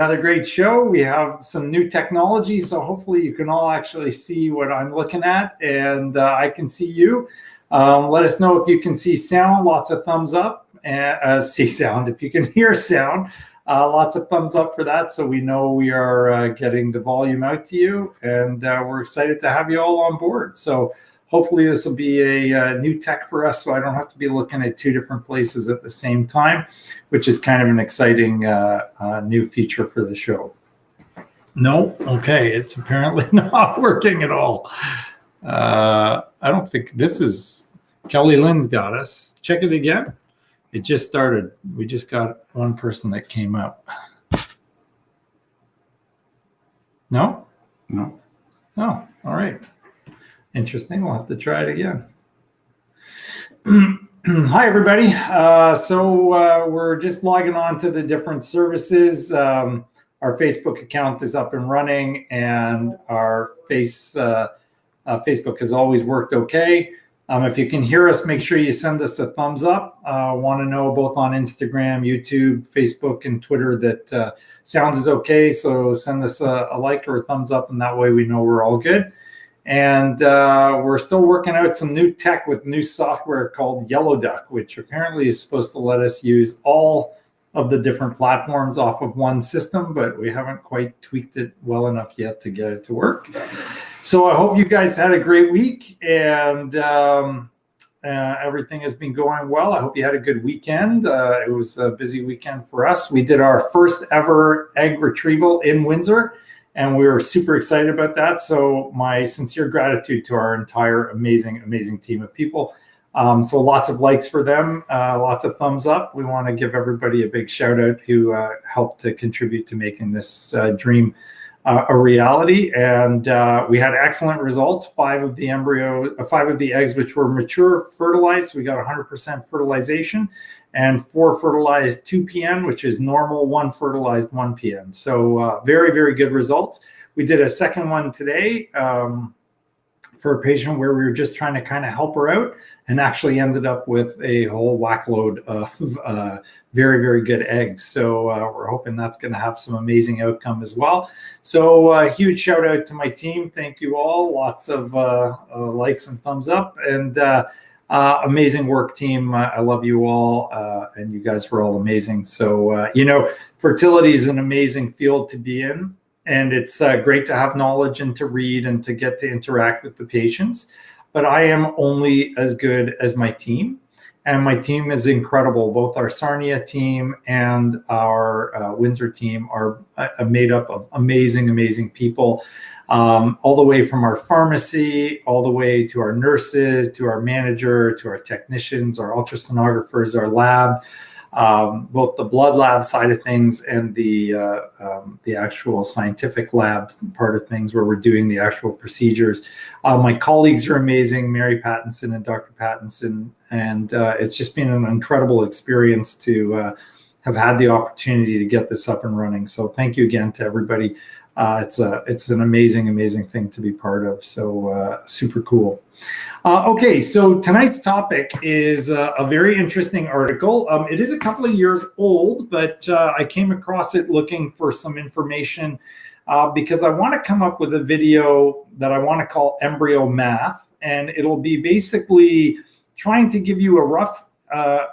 Another great show. We have some new technology, so hopefully you can all actually see what I'm looking at, and I can see you. Let us know if you can see sound. Lots of thumbs up. See sound. If you can hear sound, lots of thumbs up for that, so we know we are getting the volume out to you, and we're excited to have you all on board. So hopefully this will be a new tech for us, so I don't have to be looking at two different places at the same time, which is kind of an exciting new feature for the show. No? Okay, it's apparently not working at all. I don't think this is... Kelly Lynn's got us. Check it again. It just started. We just got one person that came up. No? No. Oh, all right. Interesting. We'll have to try it again. Hi, everybody. So we're just logging on to the different services. Our Facebook account is up and running, and our Facebook has always worked okay. If you can hear us, make sure you send us a thumbs up. Want to know both on Instagram, YouTube, Facebook, and Twitter that sound is okay. So send us a like or a thumbs up, and that way we know we're all good. And we're still working out some new tech with new software called Yellow Duck, which apparently is supposed to let us use all of the different platforms off of one system, but we haven't quite tweaked it well enough yet to get it to work. So I hope you guys had a great week, and everything has been going well. I hope you had a good weekend. It was a busy weekend for us. We did our first ever egg retrieval in Windsor, and we were super excited about that. So my sincere gratitude to our entire amazing team of people. So lots of likes for them, lots of thumbs up. We want to give everybody a big shout out who helped to contribute to making this dream a reality. And we had excellent results. 5 of the eggs which were mature fertilized. We got 100% fertilization, and 4 fertilized 2 PN, which is normal, 1 fertilized 1 PN. So very good results. We did a second one today for a patient where we were just trying to kind of help her out, and actually ended up with a whole whack load of very good eggs. So we're hoping that's going to have some amazing outcome as well. So huge shout out to my team. Thank you all. Lots of likes and thumbs up, and amazing work, team. I love you all, and you guys were all amazing. So, fertility is an amazing field to be in, and it's great to have knowledge and to read and to get to interact with the patients. But I am only as good as my team, and my team is incredible. Both our Sarnia team and our Windsor team are made up of amazing people, all the way from our pharmacy, all the way to our nurses, to our manager, to our technicians, our ultrasonographers, our lab, both the blood lab side of things and the actual scientific labs part of things where we're doing the actual procedures. My colleagues are amazing, Mary Pattinson and Dr. Pattinson, and it's just been an incredible experience to have had the opportunity to get this up and running. So thank you again to everybody. It's an amazing thing to be part of. So super cool. Okay, so tonight's topic is a very interesting article. It is a couple of years old, but I came across it looking for some information because I want to come up with a video that I want to call Embryo Math, and it'll be basically trying to give you a rough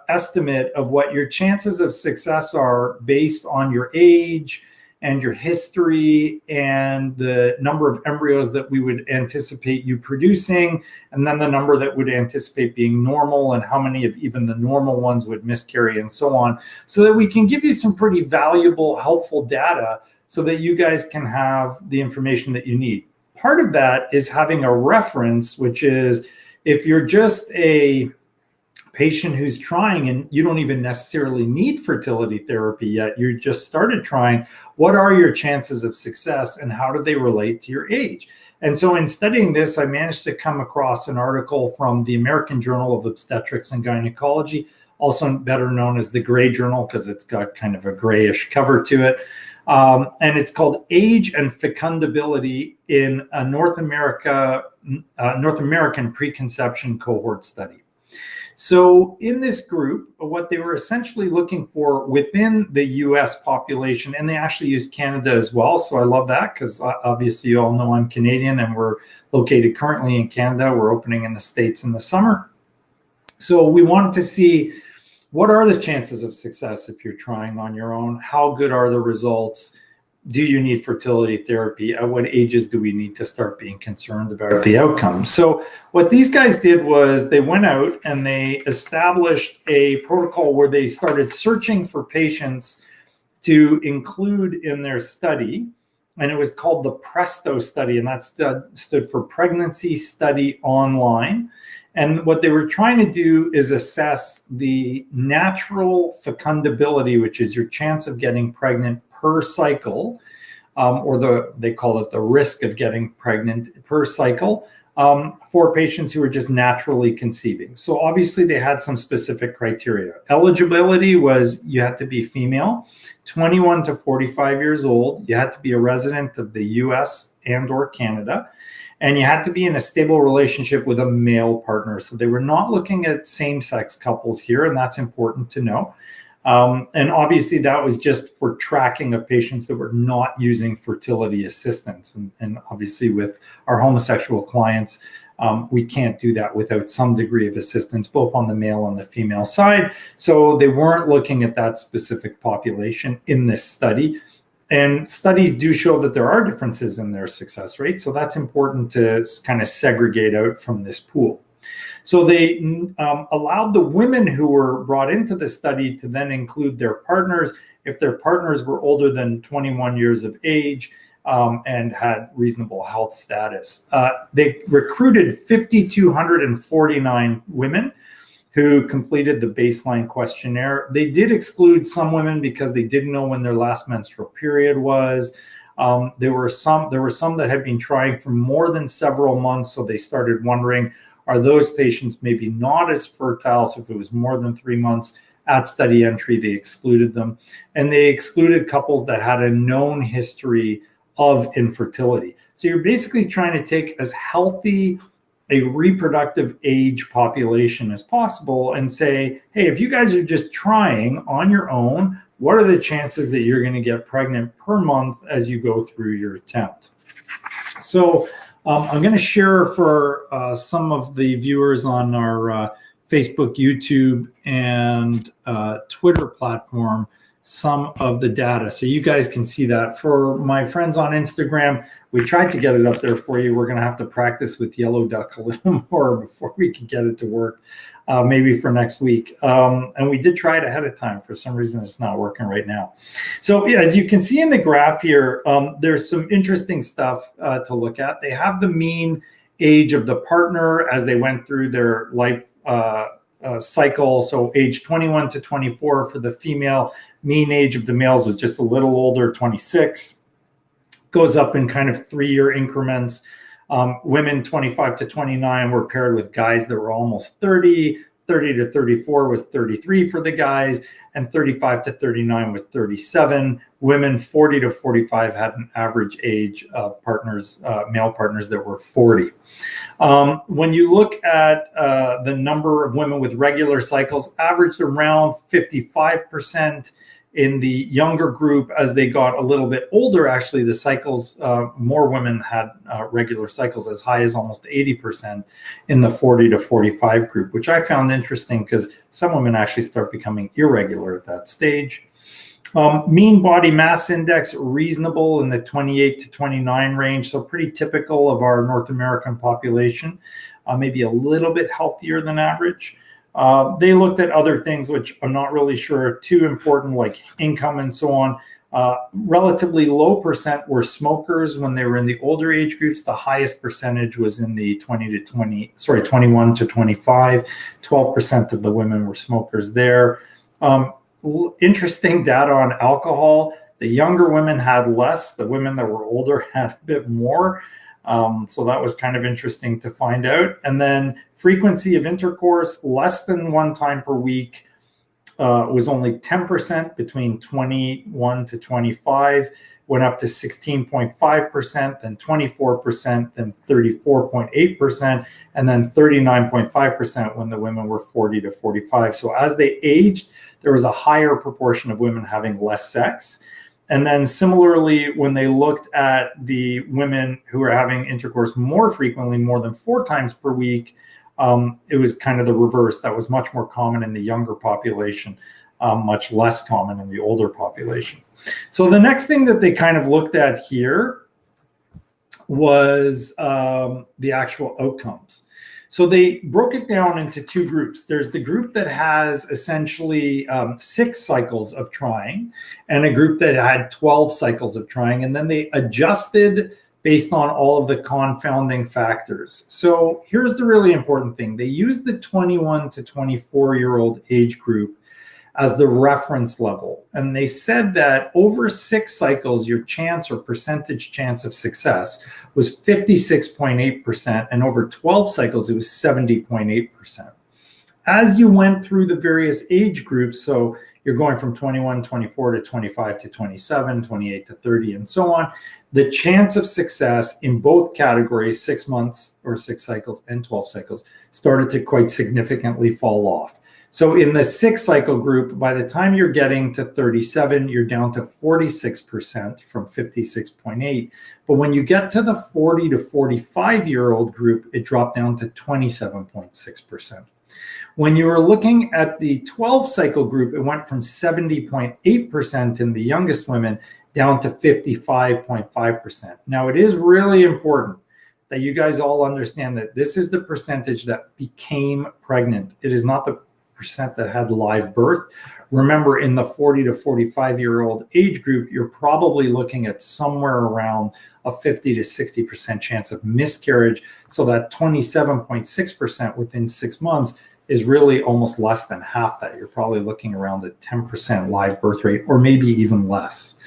estimate of what your chances of success are based on your age and your history and the number of embryos that we would anticipate you producing, and then the number that would anticipate being normal, and how many of even the normal ones would miscarry, and so on, so that we can give you some pretty valuable, helpful data so that you guys can have the information that you need. Part of that is having a reference, which is if you're just a patient who's trying and you don't even necessarily need fertility therapy yet, you just started trying, what are your chances of success and how do they relate to your age? And so in studying this, I managed to come across an article from the American Journal of Obstetrics and Gynecology, also better known as the Gray Journal because it's got kind of a grayish cover to it. And it's called Age and Fecundability in a North American Preconception Cohort Study. So in this group, what they were essentially looking for within the US population, and they actually used Canada as well. So I love that because obviously you all know I'm Canadian and we're located currently in Canada. We're opening in the States in the summer. So we wanted to see what are the chances of success if you're trying on your own? How good are the results? Do you need fertility therapy? At what ages do we need to start being concerned about the outcome? So what these guys did was they went out and they established a protocol where they started searching for patients to include in their study. And it was called the Presto Study, and that stood for Pregnancy Study Online. And what they were trying to do is assess the natural fecundability, which is your chance of getting pregnant per cycle, or they call it the risk of getting pregnant per cycle, for patients who are just naturally conceiving. So obviously they had some specific criteria. Eligibility was you had to be female, 21 to 45 years old. You had to be a resident of the US and or Canada. And you had to be in a stable relationship with a male partner. So they were not looking at same-sex couples here, and that's important to know. And obviously that was just for tracking of patients that were not using fertility assistance. And obviously with our homosexual clients, we can't do that without some degree of assistance, both on the male and the female side. So they weren't looking at that specific population in this study. And studies do show that there are differences in their success rate. So that's important to kind of segregate out from this pool. So they allowed the women who were brought into the study to then include their partners if their partners were older than 21 years of age and had reasonable health status. They recruited 5,249 women who completed the baseline questionnaire. They did exclude some women because they didn't know when their last menstrual period was. There were some that had been trying for more than several months, so they started wondering, are those patients maybe not as fertile? So if it was more than 3 months at study entry, they excluded them. And they excluded couples that had a known history of infertility. So you're basically trying to take as healthy a reproductive age population as possible and say, hey, if you guys are just trying on your own, what are the chances that you're going to get pregnant per month as you go through your attempt? So I'm going to share for some of the viewers on our Facebook, YouTube, and Twitter platform some of the data so you guys can see that. For my friends on Instagram, we tried to get it up there for you. We're going to have to practice with Yellow Duck a little more before we can get it to work, maybe for next week. And we did try it ahead of time. For some reason, it's not working right now. So yeah, as you can see in the graph here, there's some interesting stuff to look at. They have the mean age of the partner as they went through their life cycle. So age 21 to 24 for the female. Mean age of the males was just a little older, 26. Goes up in kind of 3-year increments. Women 25 to 29 were paired with guys that were almost 30. 30 to 34 was 33 for the guys, and 35 to 39 was 37. Women 40 to 45 had an average age of partners, male partners that were 40. When you look at the number of women with regular cycles, averaged around 55%. In the younger group, as they got a little bit older, actually the cycles, more women had regular cycles, as high as almost 80% in the 40 to 45 group, which I found interesting because some women actually start becoming irregular at that stage. Mean body mass index, reasonable in the 28 to 29 range, so pretty typical of our North American population, maybe a little bit healthier than average. They looked at other things, which I'm not really sure are too important, like income and so on. Relatively low percent were smokers when they were in the older age groups. The highest percentage was in the 21 to 25. 12% of the women were smokers there. Interesting data on alcohol. The younger women had less. The women that were older had a bit more. So that was kind of interesting to find out. And then frequency of intercourse, less than 1 time per week, was only 10% between 21 to 25. went up to 16.5%, then 24%, then 34.8%, and then 39.5% when the women were 40 to 45. So as they aged, there was a higher proportion of women having less sex. And then similarly, when they looked at the women who were having intercourse more frequently, more than 4 times per week, it was kind of the reverse. That was much more common in the younger population, much less common in the older population. So the next thing that they kind of looked at here was the actual outcomes. So they broke it down into 2 groups. There's the group that has essentially 6 cycles of trying, and a group that had 12 cycles of trying. And then they adjusted based on all of the confounding factors. So here's the really important thing. They used the 21 to 24-year-old age group as the reference level. And they said that over 6 cycles, your chance or percentage chance of success was 56.8%, and over 12 cycles, it was 70.8%. As you went through the various age groups, so you're going from 21, 24 to 25 to 27, 28 to 30, and so on, the chance of success in both categories, 6 months or 6 cycles and 12 cycles, started to quite significantly fall off. So in the 6 cycle group, by the time you're getting to 37, you're down to 46% from 56.8. But when you get to the 40 to 45-year-old group, it dropped down to 27.6%. When you were looking at the 12 cycle group, it went from 70.8% in the youngest women down to 55.5%. Now, it is really important that you guys all understand that this is the percentage that became pregnant. It is not the percent that had live birth. Remember, in the 40 to 45-year-old age group, you're probably looking at somewhere around a 50 to 60% chance of miscarriage. So that 27.6% within 6 months is really almost less than half that. You're probably looking around a 10% live birth rate, or maybe even less.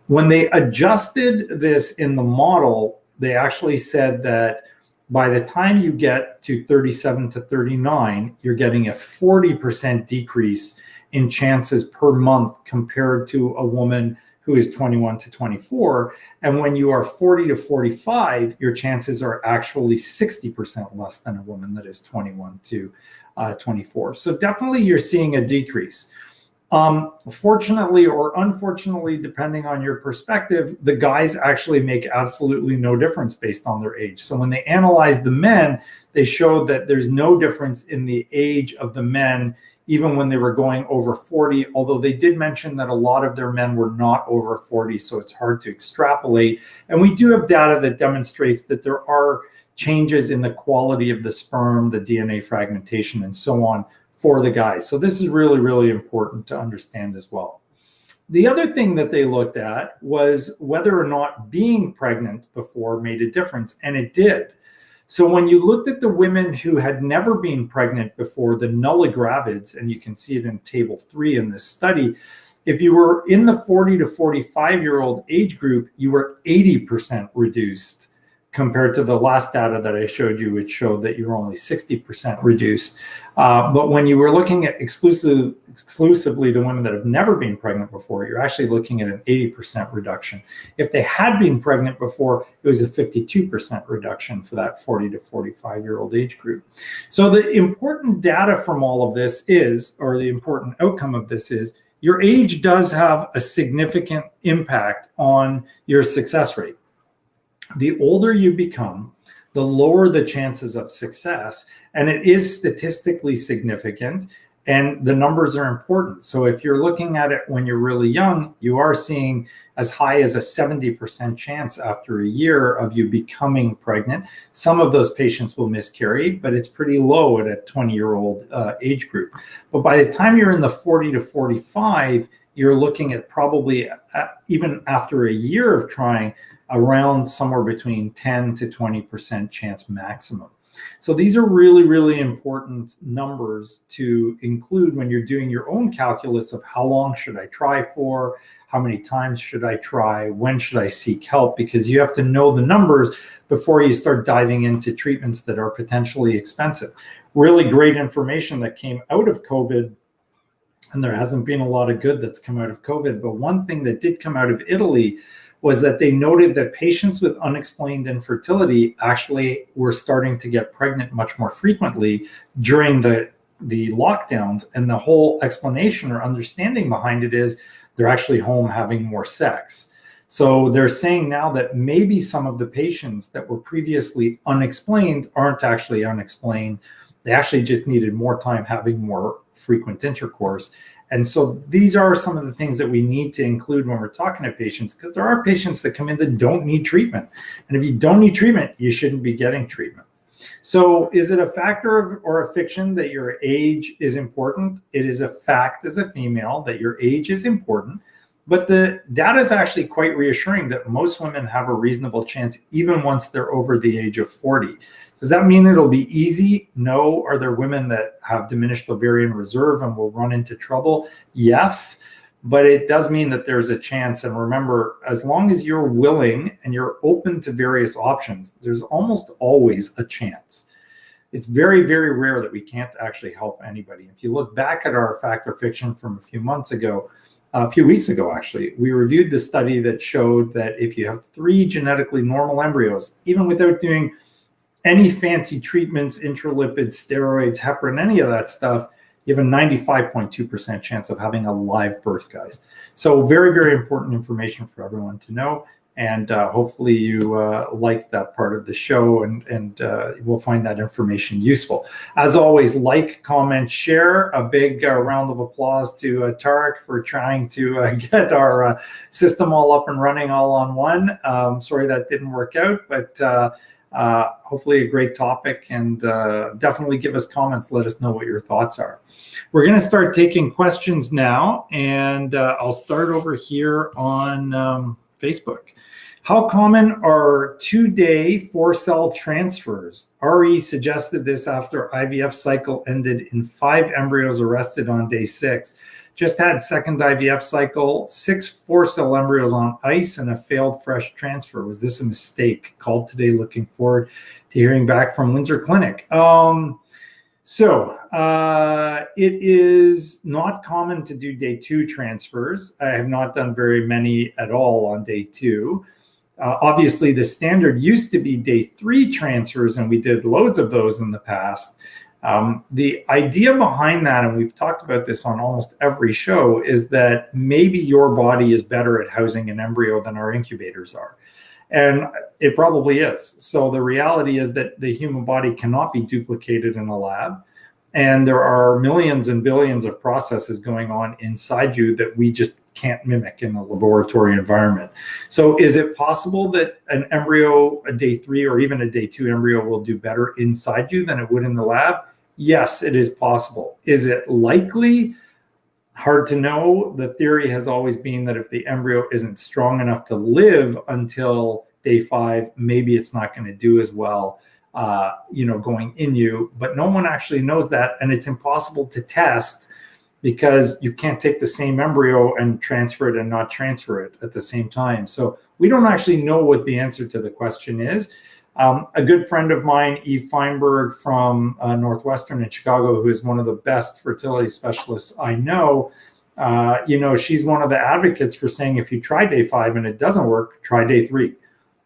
When they adjusted this in the model, they actually said that by the time you get to 37 to 39, you're getting a 40% decrease in chances per month compared to a woman who is 21 to 24. And when you are 40 to 45, your chances are actually 60% less than a woman that is 21 to 24. So definitely you're seeing a decrease. Fortunately or unfortunately, depending on your perspective, the guys actually make absolutely no difference based on their age. So when they analyzed the men, they showed that there's no difference in the age of the men, even when they were going over 40, although they did mention that a lot of their men were not over 40, so it's hard to extrapolate. And we do have data that demonstrates that there are changes in the quality of the sperm, the DNA fragmentation, and so on for the guys. So this is really, really important to understand as well. The other thing that they looked at was whether or not being pregnant before made a difference, and it did. So when you looked at the women who had never been pregnant before, the nulligravids, and you can see it in table 3 in this study, if you were in the 40 to 45-year-old age group, you were 80% reduced compared to the last data that I showed you, which showed that you were only 60% reduced. But when you were looking at exclusively the women that have never been pregnant before, you're actually looking at an 80% reduction. If they had been pregnant before, it was a 52% reduction for that 40 to 45-year-old age group. So the important data from all of this is, or the important outcome of this is, your age does have a significant impact on your success rate. The older you become, the lower the chances of success, and it is statistically significant, and the numbers are important. So if you're looking at it when you're really young, you are seeing as high as a 70% chance after a year of you becoming pregnant. Some of those patients will miscarry, but it's pretty low at a 20-year-old age group. But by the time you're in the 40 to 45, you're looking at probably, even after a year of trying, around somewhere between 10 to 20% chance maximum. So these are really, really important numbers to include when you're doing your own calculus of how long should I try for, how many times should I try, when should I seek help, because you have to know the numbers before you start diving into treatments that are potentially expensive. Really great information that came out of COVID, and there hasn't been a lot of good that's come out of COVID, but one thing that did come out of Italy was that they noted that patients with unexplained infertility actually were starting to get pregnant much more frequently during the lockdowns. And the whole explanation or understanding behind it is they're actually home having more sex. So they're saying now that maybe some of the patients that were previously unexplained aren't actually unexplained. They actually just needed more time having more frequent intercourse. And so these are some of the things that we need to include when we're talking to patients, because there are patients that come in that don't need treatment. And if you don't need treatment, you shouldn't be getting treatment. So is it a factor or a fiction that your age is important? It is a fact as a female that your age is important. But the data is actually quite reassuring that most women have a reasonable chance even once they're over the age of 40. Does that mean it'll be easy? No. Are there women that have diminished ovarian reserve and will run into trouble? Yes. But it does mean that there's a chance. And remember, as long as you're willing and you're open to various options, there's almost always a chance. It's very, very rare that we can't actually help anybody. If you look back at our fact or fiction from a few weeks ago, actually, we reviewed the study that showed that if you have 3 genetically normal embryos, even without doing any fancy treatments, intralipids, steroids, heparin, any of that stuff, you have a 95.2% chance of having a live birth, guys. So very, very important information for everyone to know. And hopefully you like that part of the show and we'll find that information useful. As always, like, comment, share. A big round of applause to Tarek for trying to get our system all up and running all on one. Sorry that didn't work out, but hopefully a great topic, and definitely give us comments. Let us know what your thoughts are. We're going to start taking questions now, and I'll start over here on Facebook. How common are 2-day 4-cell transfers? RE suggested this after IVF cycle ended in 5 embryos arrested on day 6. Just had second IVF cycle, 6 4-cell embryos on ice, and a failed fresh transfer. Was this a mistake? Called today, looking forward to hearing back from Windsor Clinic. It is not common to do day 2 transfers. I have not done very many at all on day 2. Obviously, the standard used to be day 3 transfers, and we did loads of those in the past. The idea behind that, and we've talked about this on almost every show, is that maybe your body is better at housing an embryo than our incubators are. And it probably is. So the reality is that the human body cannot be duplicated in a lab. And there are millions and billions of processes going on inside you that we just can't mimic in the laboratory environment. So is it possible that an embryo, a day 3 or even a day 2 embryo, will do better inside you than it would in the lab? Yes, it is possible. Is it likely? Hard to know. The theory has always been that if the embryo isn't strong enough to live until day 5, maybe it's not going to do as well, going in you. But no one actually knows that, and it's impossible to test because you can't take the same embryo and transfer it and not transfer it at the same time. So we don't actually know what the answer to the question is. A good friend of mine, Eve Feinberg from Northwestern in Chicago, who is one of the best fertility specialists I know, she's one of the advocates for saying if you try day 5 and it doesn't work, try day 3.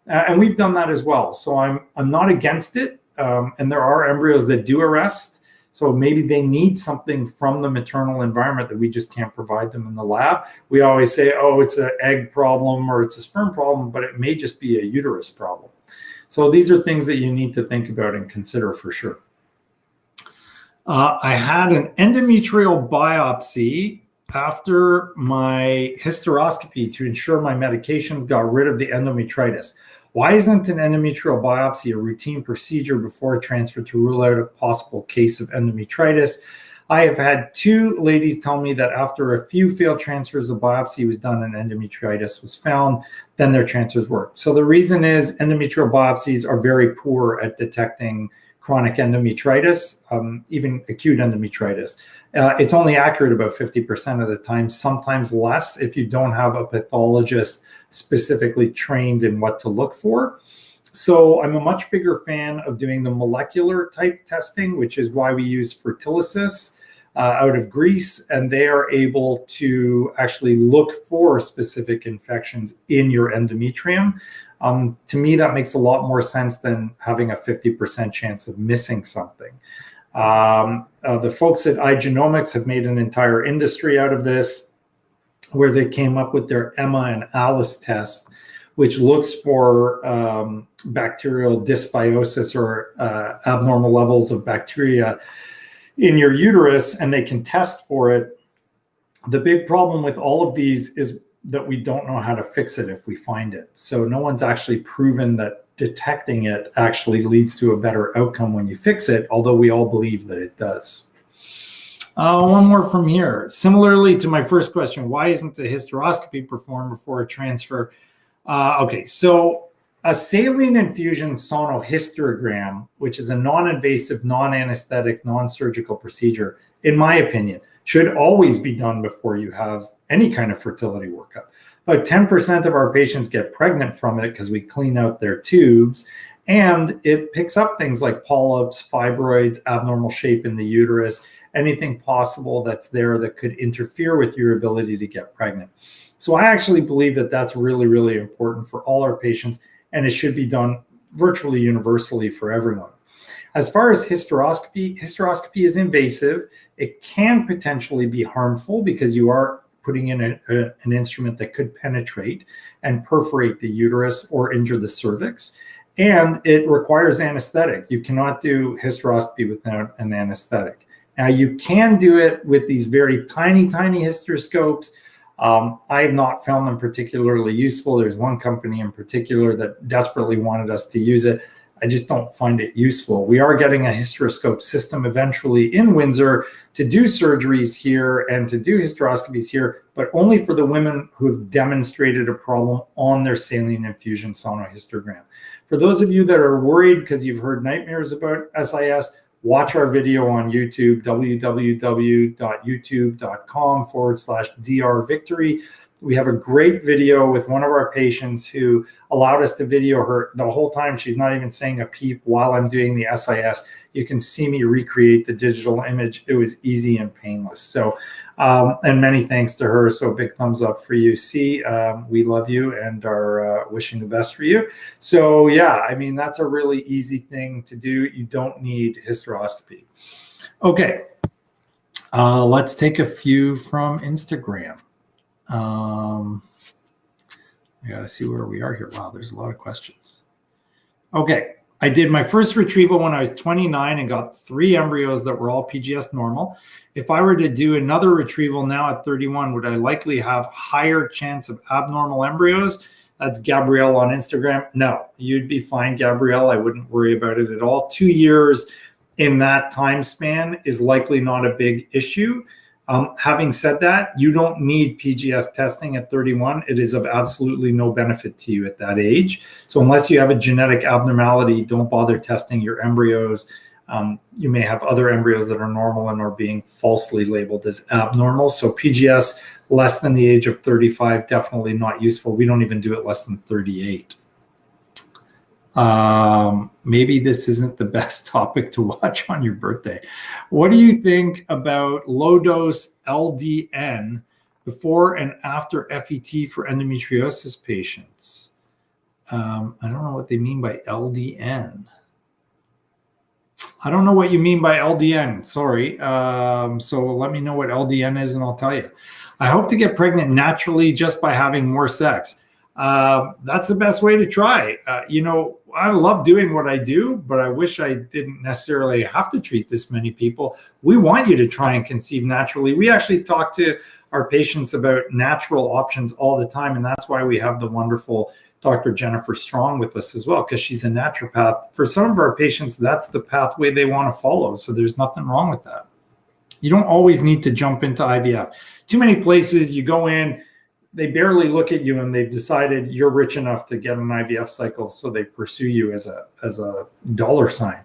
And we've done that as well. So I'm not against it. And there are embryos that do arrest. So maybe they need something from the maternal environment that we just can't provide them in the lab. We always say, oh, it's an egg problem or it's a sperm problem, but it may just be a uterus problem. So these are things that you need to think about and consider for sure. I had an endometrial biopsy after my hysteroscopy to ensure my medications got rid of the endometritis. Why isn't an endometrial biopsy a routine procedure before a transfer to rule out a possible case of endometritis? I have had 2 ladies tell me that after a few failed transfers, a biopsy was done and endometritis was found, then their transfers worked. So the reason is endometrial biopsies are very poor at detecting chronic endometritis, even acute endometritis. It's only accurate about 50% of the time, sometimes less if you don't have a pathologist specifically trained in what to look for. So I'm a much bigger fan of doing the molecular type testing, which is why we use Fertilization. out of Greece, and they are able to actually look for specific infections in your endometrium. To me, that makes a lot more sense than having a 50% chance of missing something. The folks at iGenomics have made an entire industry out of this, where they came up with their Emma and Alice test, which looks for bacterial dysbiosis or abnormal levels of bacteria in your uterus, and they can test for it. The big problem with all of these is that we don't know how to fix it if we find it. So no one's actually proven that detecting it actually leads to a better outcome when you fix it, although we all believe that it does. One more from here. Similarly to my first question, why isn't a hysteroscopy performed before a transfer? Okay, so a saline infusion sonohysterogram, which is a non-invasive, non-anesthetic, non-surgical procedure, in my opinion, should always be done before you have any kind of fertility workup. About 10% of our patients get pregnant from it because we clean out their tubes, and it picks up things like polyps, fibroids, abnormal shape in the uterus, anything possible that's there that could interfere with your ability to get pregnant. So I actually believe that that's really, really important for all our patients, and it should be done virtually universally for everyone. As far as hysteroscopy, hysteroscopy is invasive. It can potentially be harmful because you are putting in an instrument that could penetrate and perforate the uterus or injure the cervix. And it requires anesthetic. You cannot do hysteroscopy without an anesthetic. Now, you can do it with these very tiny, tiny hysteroscopes. I have not found them particularly useful. There's one company in particular that desperately wanted us to use it. I just don't find it useful. We are getting a hysteroscope system eventually in Windsor to do surgeries here and to do hysteroscopies here, but only for the women who have demonstrated a problem on their saline infusion sonohysterogram. For those of you that are worried because you've heard nightmares about SIS, watch our video on YouTube, www.youtube.com/drvictory. We have a great video with one of our patients who allowed us to video her the whole time. She's not even saying a peep while I'm doing the SIS. You can see me recreate the digital image. It was easy and painless. So, and many thanks to her. So big thumbs up for you. See, we love you and are wishing the best for you. So yeah, I mean, that's a really easy thing to do. You don't need hysteroscopy. Okay, let's take a few from Instagram. I gotta see where we are here. Wow, there's a lot of questions. Okay, I did my first retrieval when I was 29 and got 3 embryos that were all PGS normal. If I were to do another retrieval now at 31, would I likely have higher chance of abnormal embryos? That's Gabrielle on Instagram. No, you'd be fine, Gabrielle. I wouldn't worry about it at all. 2 years in that time span is likely not a big issue. Having said that, you don't need PGS testing at 31. It is of absolutely no benefit to you at that age. So unless you have a genetic abnormality, don't bother testing your embryos. You may have other embryos that are normal and are being falsely labeled as abnormal. So PGS less than the age of 35, definitely not useful. We don't even do it less than 38. Maybe this isn't the best topic to watch on your birthday. What do you think about low dose LDN before and after FET for endometriosis patients? I don't know what they mean by LDN. I don't know what you mean by LDN. Sorry. So let me know what LDN is and I'll tell you. I hope to get pregnant naturally just by having more sex. That's the best way to try. You know, I love doing what I do, but I wish I didn't necessarily have to treat this many people. We want you to try and conceive naturally. We actually talk to our patients about natural options all the time, and that's why we have the wonderful Dr. Jennifer Strong with us as well, because she's a naturopath. For some of our patients, that's the pathway they want to follow, so there's nothing wrong with that. You don't always need to jump into IVF. Too many places you go in, they barely look at you and they've decided you're rich enough to get an IVF cycle, so they pursue you as a dollar sign.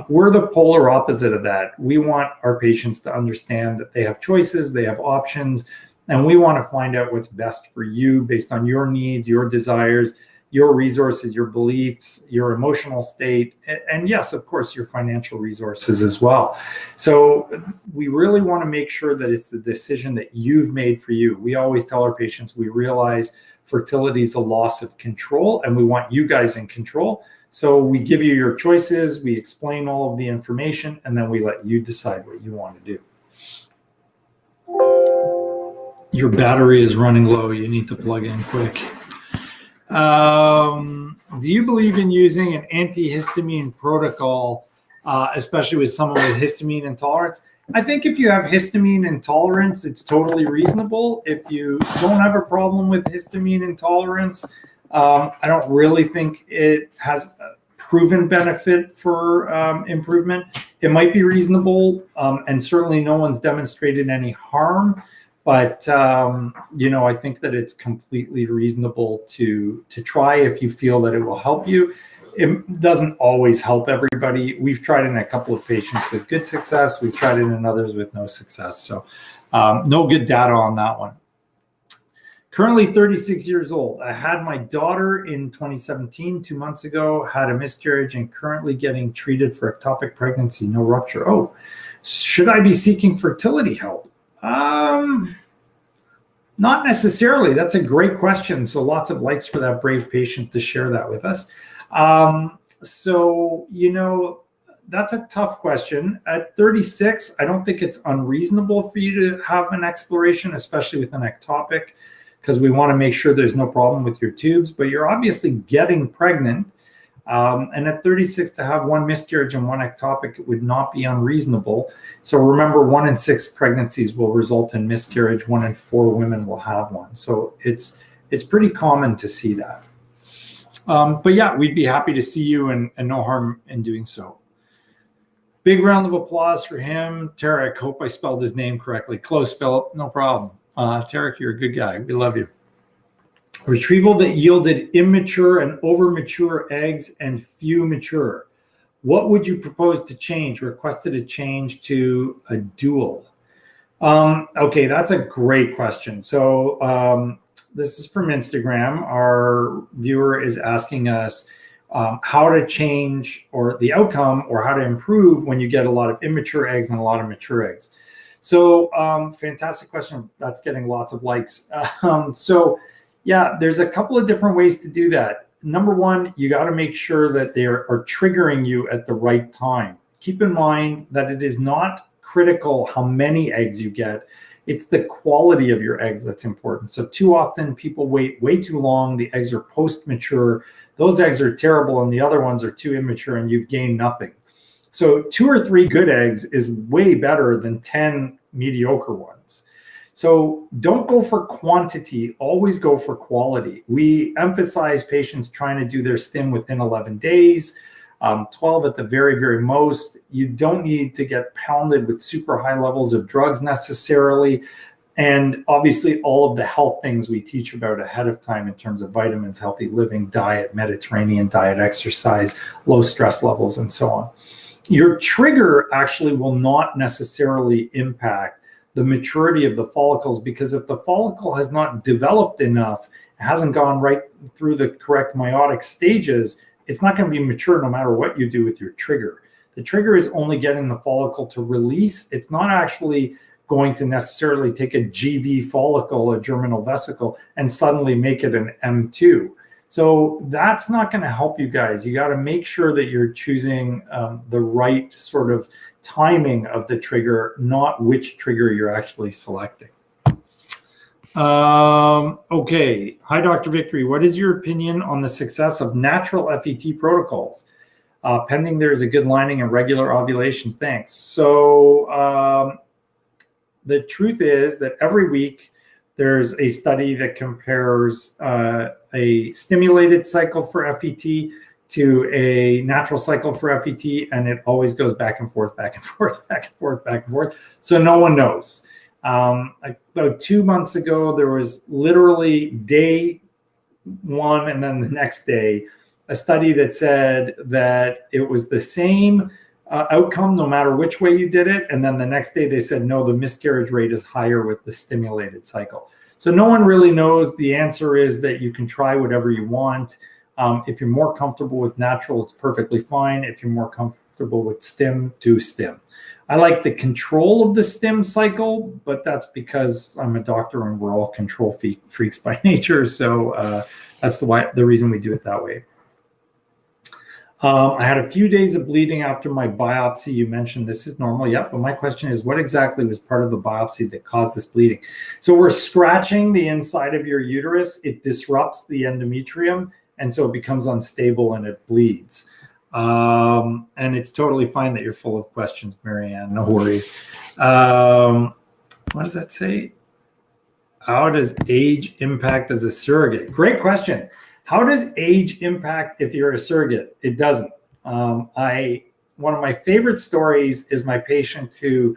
We're the polar opposite of that. We want our patients to understand that they have choices, they have options, and we want to find out what's best for you based on your needs, your desires. your resources, your beliefs, your emotional state, and yes, of course, your financial resources as well. So we really want to make sure that it's the decision that you've made for you. We always tell our patients, we realize fertility is a loss of control, and we want you guys in control. So we give you your choices, we explain all of the information, and then we let you decide what you want to do. Your battery is running low. You need to plug in quick. Do you believe in using an antihistamine protocol, especially with someone with histamine intolerance? I think if you have histamine intolerance, it's totally reasonable. If you don't have a problem with histamine intolerance, I don't really think it has a proven benefit for improvement. It might be reasonable, and certainly no one's demonstrated any harm. But, I think that it's completely reasonable to try if you feel that it will help you. It doesn't always help everybody. We've tried it in a couple of patients with good success. We've tried it in others with no success. So no good data on that one. Currently 36 years old. I had my daughter in 2017, 2 months ago, had a miscarriage and currently getting treated for ectopic pregnancy, no rupture. Oh, should I be seeking fertility help? Not necessarily. That's a great question. So lots of likes for that brave patient to share that with us. That's a tough question. At 36, I don't think it's unreasonable for you to have an exploration, especially with an ectopic, because we want to make sure there's no problem with your tubes, but you're obviously getting pregnant. And at 36, to have one miscarriage and one ectopic would not be unreasonable. So remember, 1 in 6 pregnancies will result in miscarriage. 1 in 4 women will have one. So it's pretty common to see that. But yeah, we'd be happy to see you, and no harm in doing so. Big round of applause for him. Tarek, hope I spelled his name correctly. Close, Philip, no problem. Tarek, you're a good guy. We love you. Retrieval that yielded immature and over-mature eggs and few mature. What would you propose to change? Requested a change to a dual. Okay, that's a great question. So this is from Instagram. Our viewer is asking us how to change, or the outcome, or how to improve when you get a lot of immature eggs and a lot of mature eggs. So fantastic question. That's getting lots of likes. Yeah, there's a couple of different ways to do that. Number one, you got to make sure that they are triggering you at the right time. Keep in mind that it is not critical how many eggs you get. It's the quality of your eggs that's important. So too often people wait way too long. The eggs are post-mature. Those eggs are terrible, and the other ones are too immature, and you've gained nothing. So 2 or 3 good eggs is way better than 10 mediocre ones. So don't go for quantity, always go for quality. We emphasize patients trying to do their stim within 11 days, 12 at the very, very most. You don't need to get pounded with super high levels of drugs necessarily. And obviously all of the health things we teach about ahead of time in terms of vitamins, healthy living, diet, Mediterranean diet, exercise, low stress levels, and so on. Your trigger actually will not necessarily impact the maturity of the follicles, because if the follicle has not developed enough, hasn't gone right through the correct meiotic stages, it's not going to be mature no matter what you do with your trigger. The trigger is only getting the follicle to release. It's not actually going to necessarily take a GV follicle, a germinal vesicle, and suddenly make it an M2. So that's not going to help you guys. You got to make sure that you're choosing the right sort of timing of the trigger, not which trigger you're actually selecting. Okay. Hi, Dr. Victory. What is your opinion on the success of natural FET protocols? Pending there is a good lining and regular ovulation. Thanks. So the truth is that every week there's a study that compares a stimulated cycle for FET to a natural cycle for FET, and it always goes back and forth, back and forth, back and forth, back and forth. So no one knows. About 2 months ago, there was literally day 1 and then the next day, a study that said that it was the same outcome no matter which way you did it. And then the next day they said, no, the miscarriage rate is higher with the stimulated cycle. So no one really knows. The answer is that you can try whatever you want. If you're more comfortable with natural, it's perfectly fine. If you're more comfortable with stim, do stim. I like the control of the stim cycle, but that's because I'm a doctor and we're all control freaks by nature. So that's the reason we do it that way. I had a few days of bleeding after my biopsy. You mentioned this is normal. Yep. But my question is, what exactly was part of the biopsy that caused this bleeding? So we're scratching the inside of your uterus. It disrupts the endometrium, and so it becomes unstable and it bleeds. And it's totally fine that you're full of questions, Marianne. No worries. What does that say? How does age impact as a surrogate? Great question. How does age impact if you're a surrogate? It doesn't. One of my favorite stories is my patient who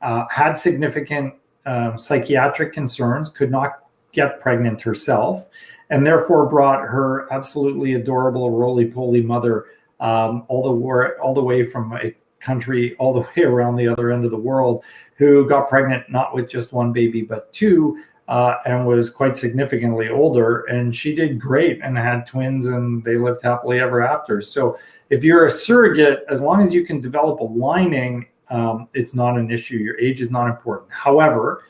had significant psychiatric concerns, could not get pregnant herself, and therefore brought her absolutely adorable roly-poly mother all the way from a country all the way around the other end of the world, who got pregnant not with just one baby but two, and was quite significantly older, and she did great and had twins, and they lived happily ever after. So if you're a surrogate, as long as you can develop a lining, it's not an issue. Your age is not important. However,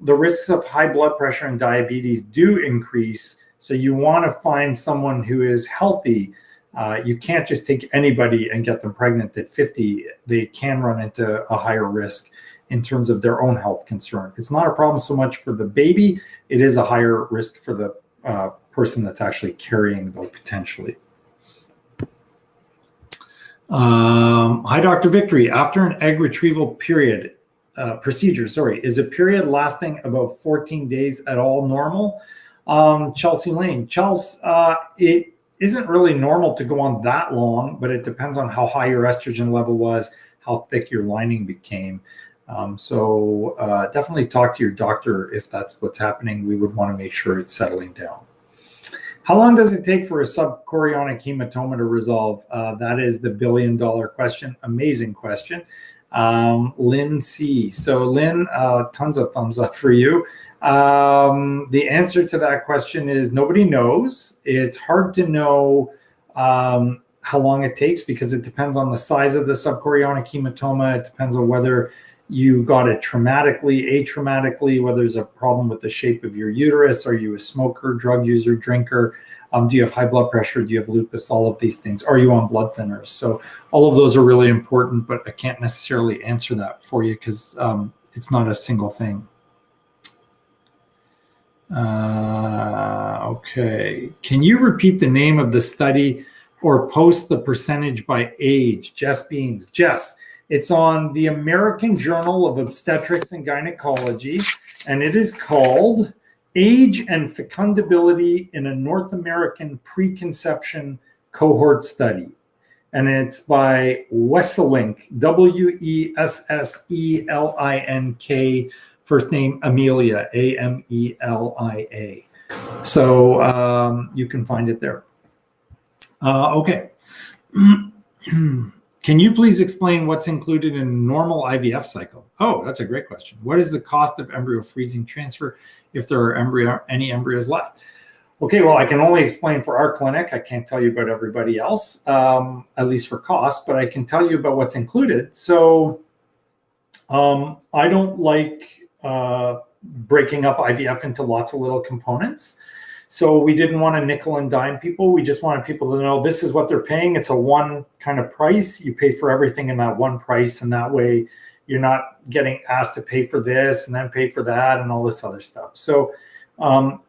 the risks of high blood pressure and diabetes do increase, so you want to find someone who is healthy. You can't just take anybody and get them pregnant at 50. They can run into a higher risk in terms of their own health concern. It's not a problem so much for the baby. It is a higher risk for the person that's actually carrying, though, potentially. Hi, Dr. Victory. After an egg retrieval procedure, is a period lasting about 14 days at all normal? Chelsea Lane. Chelsea, it isn't really normal to go on that long, but it depends on how high your estrogen level was, how thick your lining became. So definitely talk to your doctor if that's what's happening. We would want to make sure it's settling down. How long does it take for a subchorionic hematoma to resolve? That is the billion-dollar question. Amazing question. Lynn C. So Lynn, tons of thumbs up for you. The answer to that question is nobody knows. It's hard to know how long it takes because it depends on the size of the subchorionic hematoma. It depends on whether you got it traumatically, atraumatically, whether there's a problem with the shape of your uterus. Are you a smoker, drug user, drinker? Do you have high blood pressure? Do you have lupus? All of these things. Are you on blood thinners? So all of those are really important, but I can't necessarily answer that for you because it's not a single thing. Okay. Can you repeat the name of the study or post the percentage by age? Jess Beans. Jess, it's on the American Journal of Obstetrics and Gynecology, and it is called Age and Fecundability in a North American Preconception Cohort Study. And it's by Wesselink, Wesselink, first name Amelia, Amelia. So you can find it there. Okay. Can you please explain what's included in a normal IVF cycle? Oh, that's a great question. What is the cost of embryo freezing transfer if there are any embryos left? Okay, well, I can only explain for our clinic. I can't tell you about everybody else, at least for cost, but I can tell you about what's included. So I don't like breaking up IVF into lots of little components. So we didn't want to nickel and dime people. We just wanted people to know this is what they're paying. It's a one kind of price. You pay for everything in that one price. And that way you're not getting asked to pay for this and then pay for that and all this other stuff. So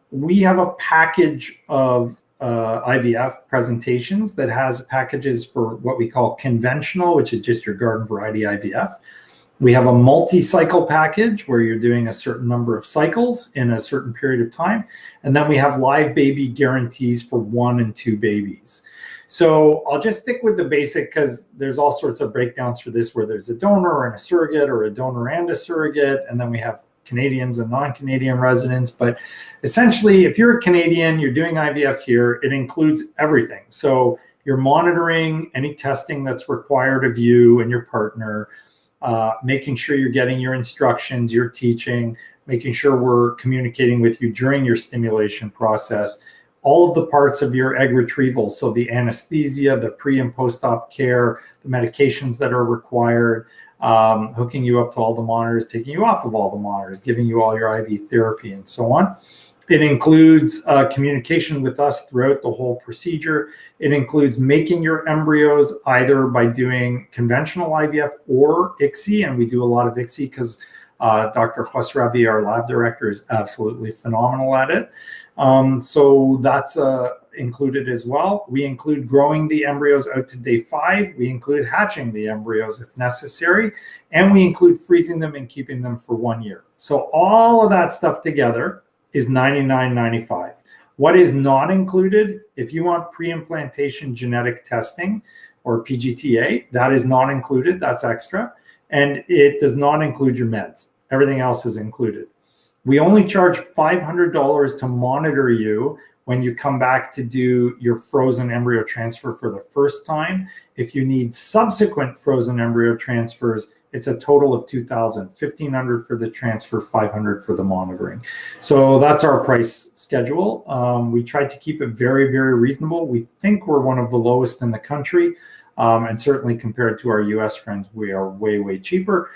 we have a package of IVF presentations that has packages for what we call conventional, which is just your garden variety IVF. We have a multi-cycle package where you're doing a certain number of cycles in a certain period of time. And then we have live baby guarantees for 1 and 2 babies. So I'll just stick with the basic because there's all sorts of breakdowns for this where there's a donor and a surrogate or a donor and a surrogate. And then we have Canadians and non-Canadian residents. But essentially, if you're a Canadian, you're doing IVF here, it includes everything. So you're monitoring any testing that's required of you and your partner, making sure you're getting your instructions, your teaching, making sure we're communicating with you during your stimulation process. all of the parts of your egg retrieval. So the anesthesia, the pre and post-op care, the medications that are required, hooking you up to all the monitors, taking you off of all the monitors, giving you all your IV therapy, and so on. It includes communication with us throughout the whole procedure. It includes making your embryos either by doing conventional IVF or ICSI, and we do a lot of ICSI because Dr. Khosravi, our lab director, is absolutely phenomenal at it. So that's included as well. We include growing the embryos out to day 5. We include hatching the embryos if necessary, and we include freezing them and keeping them for 1 year. So all of that stuff together is $99.95. What is not included, if you want pre-implantation genetic testing or PGTA, that is not included, that's extra. And it does not include your meds. Everything else is included. We only charge $500 to monitor you when you come back to do your frozen embryo transfer for the first time. If you need subsequent frozen embryo transfers, it's a total of $2,000, $1,500 for the transfer, $500 for the monitoring. So that's our price schedule. We tried to keep it very, very reasonable. We think we're one of the lowest in the country. And certainly compared to our US friends, we are way, way cheaper.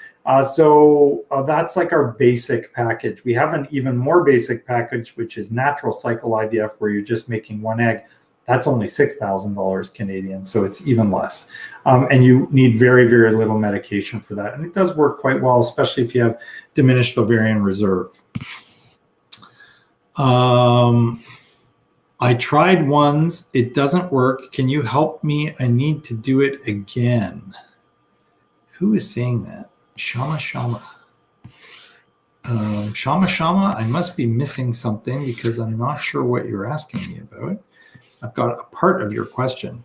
So that's like our basic package. We have an even more basic package, which is natural cycle IVF, where you're just making one egg. That's only $6,000 Canadian, so it's even less. And you need very, very little medication for that. And it does work quite well, especially if you have diminished ovarian reserve. I tried once, it doesn't work. Can you help me? I need to do it again. Who is saying that? Shama. Shama, I must be missing something because I'm not sure what you're asking me about. I've got a part of your question.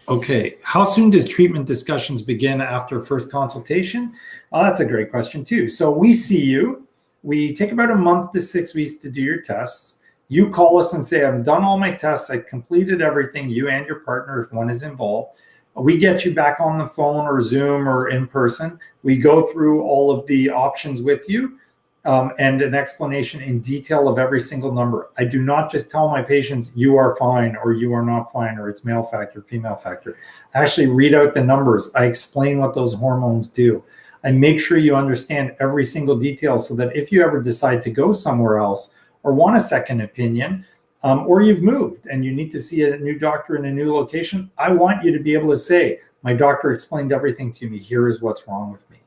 Okay, how soon does treatment discussions begin after first consultation? Oh, that's a great question too. So we see you. We take about a month to 6 weeks to do your tests. You call us and say, I've done all my tests. I've completed everything, you and your partner, if one is involved. We get you back on the phone or Zoom or in person. We go through all of the options with you and an explanation in detail of every single number. I do not just tell my patients, you are fine or you are not fine, or it's male factor, female factor. I actually read out the numbers. I explain what those hormones do. I make sure you understand every single detail so that if you ever decide to go somewhere else or want a second opinion, or you've moved and you need to see a new doctor in a new location, I want you to be able to say, my doctor explained everything to me. Here is what's wrong with me.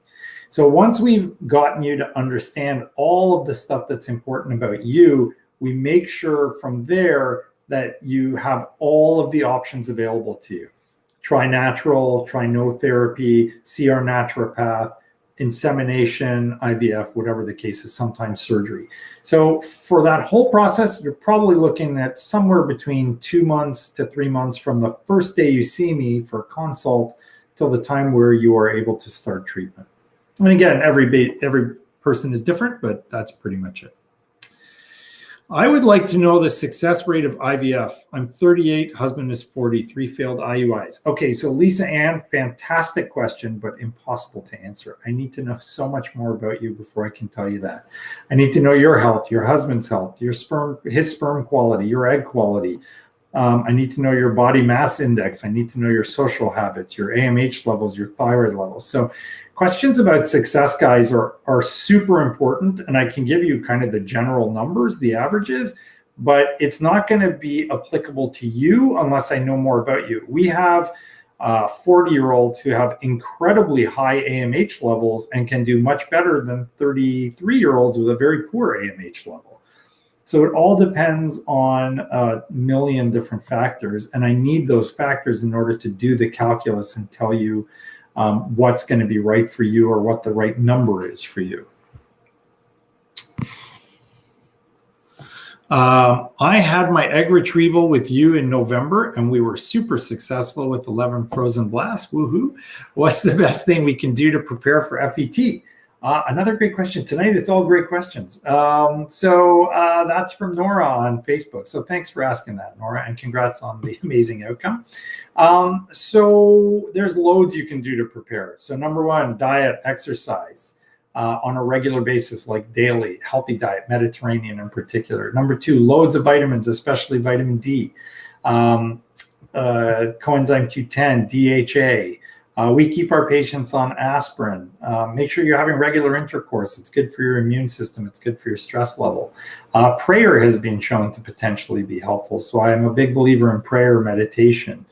So once we've gotten you to understand all of the stuff that's important about you, we make sure from there that you have all of the options available to you. Try natural, try no therapy, see our naturopath, insemination, IVF, whatever the case is, sometimes surgery. So for that whole process, you're probably looking at somewhere between 2 months to 3 months from the first day you see me for a consult till the time where you are able to start treatment. And again, every person is different, but that's pretty much it. I would like to know the success rate of IVF. I'm 38, husband is 40, 3 failed IUIs. Okay, so Lisa Ann, fantastic question, but impossible to answer. I need to know so much more about you before I can tell you that. I need to know your health, your husband's health, his sperm quality, your egg quality. I need to know your body mass index. I need to know your social habits, your AMH levels, your thyroid levels. So questions about success, guys, are super important. And I can give you kind of the general numbers, the averages, but it's not going to be applicable to you unless I know more about you. We have 40-year-olds who have incredibly high AMH levels and can do much better than 33-year-olds with a very poor AMH level. So it all depends on a million different factors. And I need those factors in order to do the calculus and tell you what's going to be right for you or what the right number is for you. I had my egg retrieval with you in November, and we were super successful with 11 frozen blasts. Woohoo! What's the best thing we can do to prepare for FET? Another great question. Tonight, it's all great questions. So that's from Nora on Facebook. So thanks for asking that, Nora, and congrats on the amazing outcome. So there's loads you can do to prepare. So number one, diet, exercise. on a regular basis, like daily, healthy diet, Mediterranean in particular. Number 2, loads of vitamins, especially vitamin D, coenzyme Q10, DHA. We keep our patients on aspirin. Make sure you're having regular intercourse. It's good for your immune system. It's good for your stress level. Prayer has been shown to potentially be helpful. So I am a big believer in prayer, meditation.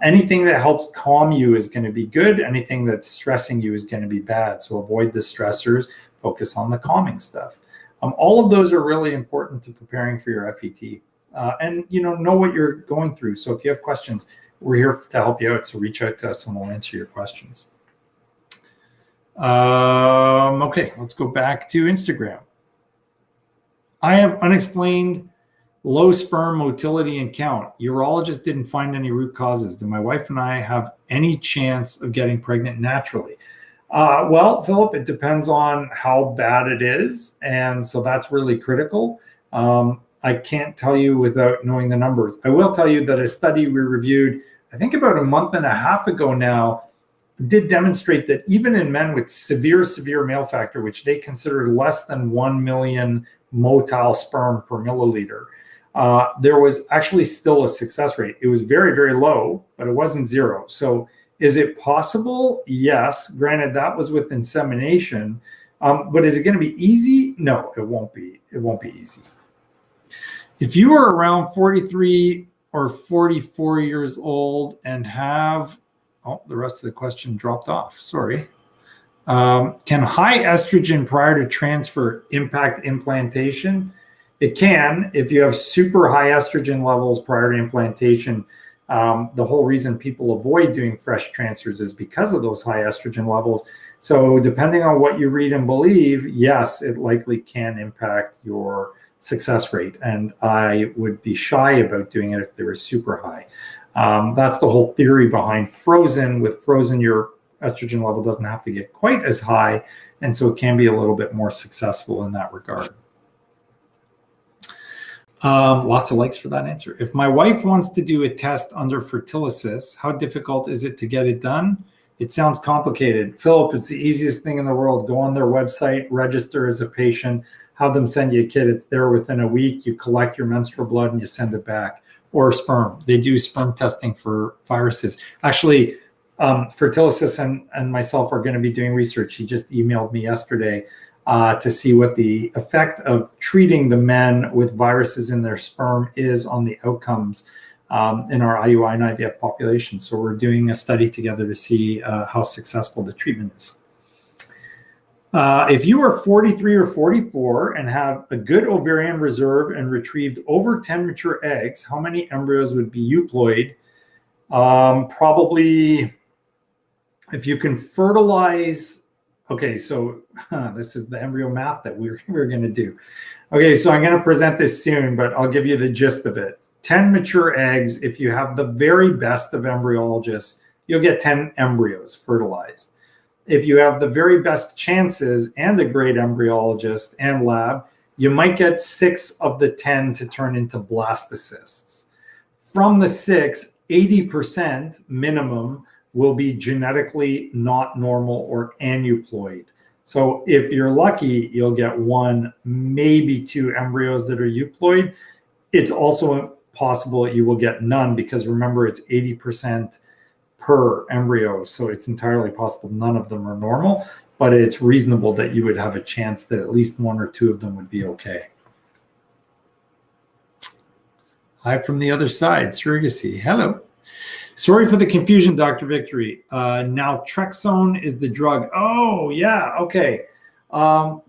Anything that helps calm you is going to be good. Anything that's stressing you is going to be bad. So avoid the stressors, focus on the calming stuff. All of those are really important to preparing for your FET. And know what you're going through. So if you have questions, we're here to help you out. So reach out to us and we'll answer your questions. Okay, let's go back to Instagram. I have unexplained low sperm motility and count. Urologist didn't find any root causes. Do my wife and I have any chance of getting pregnant naturally? Well, Philip, it depends on how bad it is. And so that's really critical. I can't tell you without knowing the numbers. I will tell you that a study we reviewed, I think about a month and a half ago now, did demonstrate that even in men with severe male factor, which they considered less than 1 million motile sperm per milliliter, there was actually still a success rate. It was very, very low, but it wasn't zero. So is it possible? Yes. Granted, that was with insemination. But is it going to be easy? No, it won't be. It won't be easy. If you are around 43 or 44 years old and have, the rest of the question dropped off. Sorry. Can high estrogen prior to transfer impact implantation? It can. If you have super high estrogen levels prior to implantation, the whole reason people avoid doing fresh transfers is because of those high estrogen levels. So depending on what you read and believe, yes, it likely can impact your success rate. And I would be shy about doing it if they were super high. That's the whole theory behind frozen. With frozen, your estrogen level doesn't have to get quite as high. And so it can be a little bit more successful in that regard. Lots of likes for that answer. If my wife wants to do a test under Fertilization, how difficult is it to get it done? It sounds complicated. Philip, it's the easiest thing in the world. Go on their website, register as a patient, have them send you a kit. It's there within a week. You collect your menstrual blood and you send it back. Or sperm. They do sperm testing for viruses. Actually, Fertilization and myself are going to be doing research. He just emailed me yesterday to see what the effect of treating the men with viruses in their sperm is on the outcomes in our IUI and IVF population. So we're doing a study together to see how successful the treatment is. If you are 43 or 44 and have a good ovarian reserve and retrieved over 10 mature eggs, how many embryos would be euploid? Probably, if you can fertilize. Okay, so this is the embryo math that we're going to do. Okay, so I'm going to present this soon, but I'll give you the gist of it. 10 mature eggs, if you have the very best of embryologists, you'll get 10 embryos fertilized. If you have the very best chances and a great embryologist and lab, you might get 6 of the 10 to turn into blastocysts. From the 6, 80% minimum will be genetically not normal or aneuploid. So if you're lucky, you'll get 1, maybe 2 embryos that are euploid. It's also possible that you will get none because remember, it's 80% per embryo. So it's entirely possible none of them are normal, but it's reasonable that you would have a chance that at least 1 or 2 of them would be okay. Hi from the other side, surrogacy. Hello. Sorry for the confusion, Dr. Victory. Naltrexone is the drug. Oh, yeah, okay.